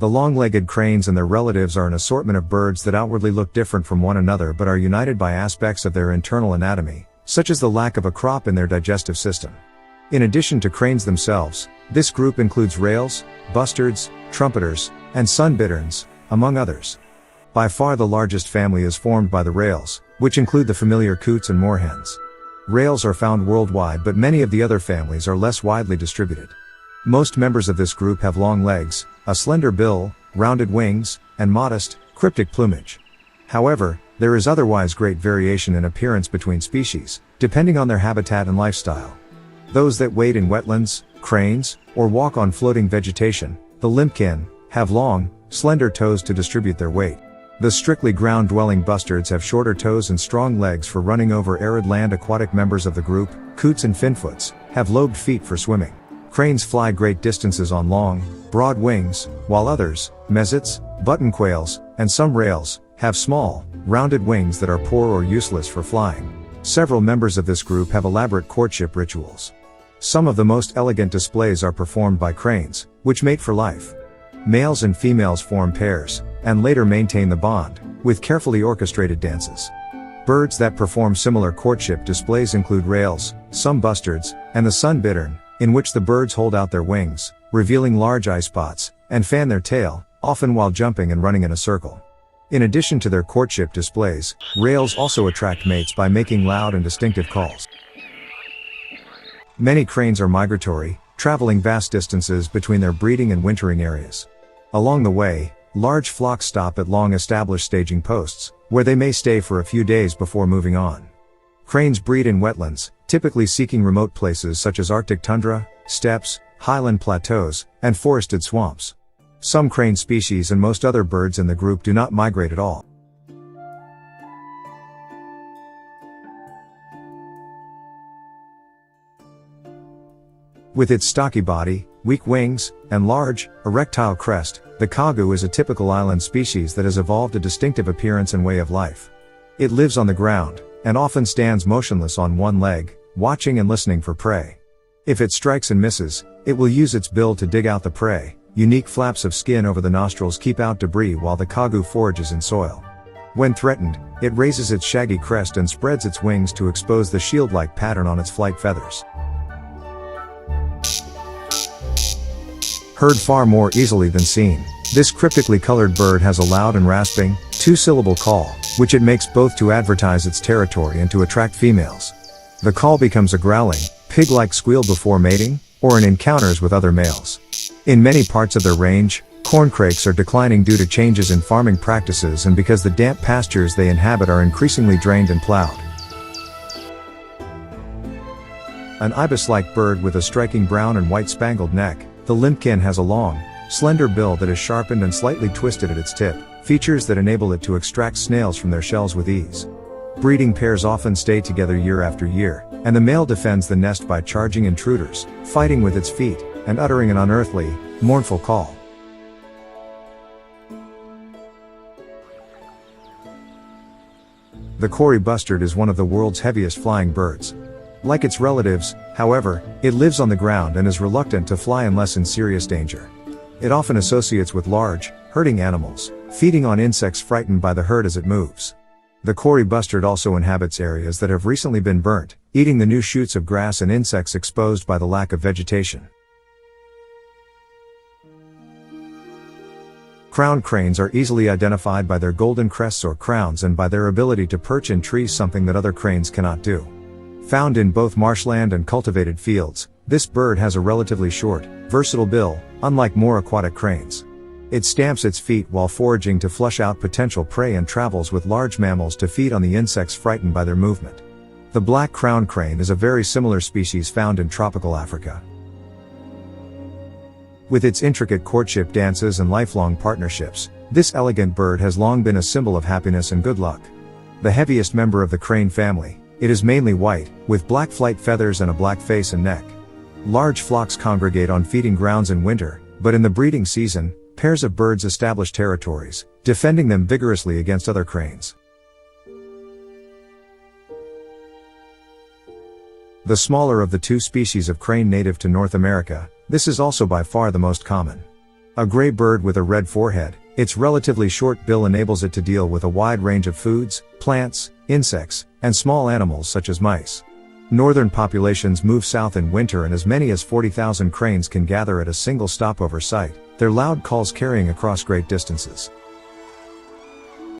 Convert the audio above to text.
The long-legged cranes and their relatives are an assortment of birds that outwardly look different from one another but are united by aspects of their internal anatomy, such as the lack of a crop in their digestive system. In addition to cranes themselves, this group includes rails, bustards, trumpeters, and sunbitterns, among others. By far the largest family is formed by the rails, which include the familiar coots and moorhens. Rails are found worldwide, but many of the other families are less widely distributed. Most members of this group have long legs, a slender bill, rounded wings, and modest, cryptic plumage. However, there is otherwise great variation in appearance between species, depending on their habitat and lifestyle. Those that wade in wetlands, cranes, or walk on floating vegetation, the limpkin, have long, slender toes to distribute their weight. The strictly ground-dwelling bustards have shorter toes and strong legs for running over arid land. Aquatic members of the group, coots and finfoots, have lobed feet for swimming. Cranes fly great distances on long, broad wings, while others, mezzots, button quails, and some rails, have small, rounded wings that are poor or useless for flying. Several members of this group have elaborate courtship rituals. Some of the most elegant displays are performed by cranes, which mate for life. Males and females form pairs, and later maintain the bond, with carefully orchestrated dances. Birds that perform similar courtship displays include rails, some bustards, and the sunbittern, in which the birds hold out their wings, revealing large eye spots, and fan their tail, often while jumping and running in a circle. In addition to their courtship displays, rails also attract mates by making loud and distinctive calls. Many cranes are migratory, traveling vast distances between their breeding and wintering areas. Along the way, large flocks stop at long-established staging posts, where they may stay for a few days before moving on. Cranes breed in wetlands, typically seeking remote places such as Arctic tundra, steppes, highland plateaus, and forested swamps. Some crane species and most other birds in the group do not migrate at all. With its stocky body, weak wings, and large, erectile crest, the kagu is a typical island species that has evolved a distinctive appearance and way of life. It lives on the ground, and often stands motionless on one leg, watching and listening for prey. If it strikes and misses, it will use its bill to dig out the prey. Unique flaps of skin over the nostrils keep out debris while the kagu forages in soil. When threatened, it raises its shaggy crest and spreads its wings to expose the shield-like pattern on its flight feathers. Heard far more easily than seen, this cryptically colored bird has a loud and rasping, two-syllable call, which it makes both to advertise its territory and to attract females. The call becomes a growling, pig-like squeal before mating, or in encounters with other males. In many parts of their range, corncrakes are declining due to changes in farming practices and because the damp pastures they inhabit are increasingly drained and plowed. An ibis-like bird with a striking brown and white spangled neck, the limpkin has a long, slender bill that is sharpened and slightly twisted at its tip, features that enable it to extract snails from their shells with ease. Breeding pairs often stay together year after year, and the male defends the nest by charging intruders, fighting with its feet, and uttering an unearthly, mournful call. The Kori bustard is one of the world's heaviest flying birds. Like its relatives, however, it lives on the ground and is reluctant to fly unless in serious danger. It often associates with large, herding animals, feeding on insects frightened by the herd as it moves. The Kori bustard also inhabits areas that have recently been burnt, eating the new shoots of grass and insects exposed by the lack of vegetation. Crowned cranes are easily identified by their golden crests or crowns and by their ability to perch in trees, something that other cranes cannot do. Found in both marshland and cultivated fields, this bird has a relatively short, versatile bill, unlike more aquatic cranes. It stamps its feet while foraging to flush out potential prey and travels with large mammals to feed on the insects frightened by their movement. The black crowned crane is a very similar species found in tropical Africa. With its intricate courtship dances and lifelong partnerships, this elegant bird has long been a symbol of happiness and good luck. The heaviest member of the crane family, it is mainly white, with black flight feathers and a black face and neck. Large flocks congregate on feeding grounds in winter, but in the breeding season, pairs of birds establish territories, defending them vigorously against other cranes. The smaller of the two species of crane native to North America, this is also by far the most common. A gray bird with a red forehead, its relatively short bill enables it to deal with a wide range of foods, plants, insects, and small animals such as mice. Northern populations move south in winter and as many as 40,000 cranes can gather at a single stopover site, their loud calls carrying across great distances.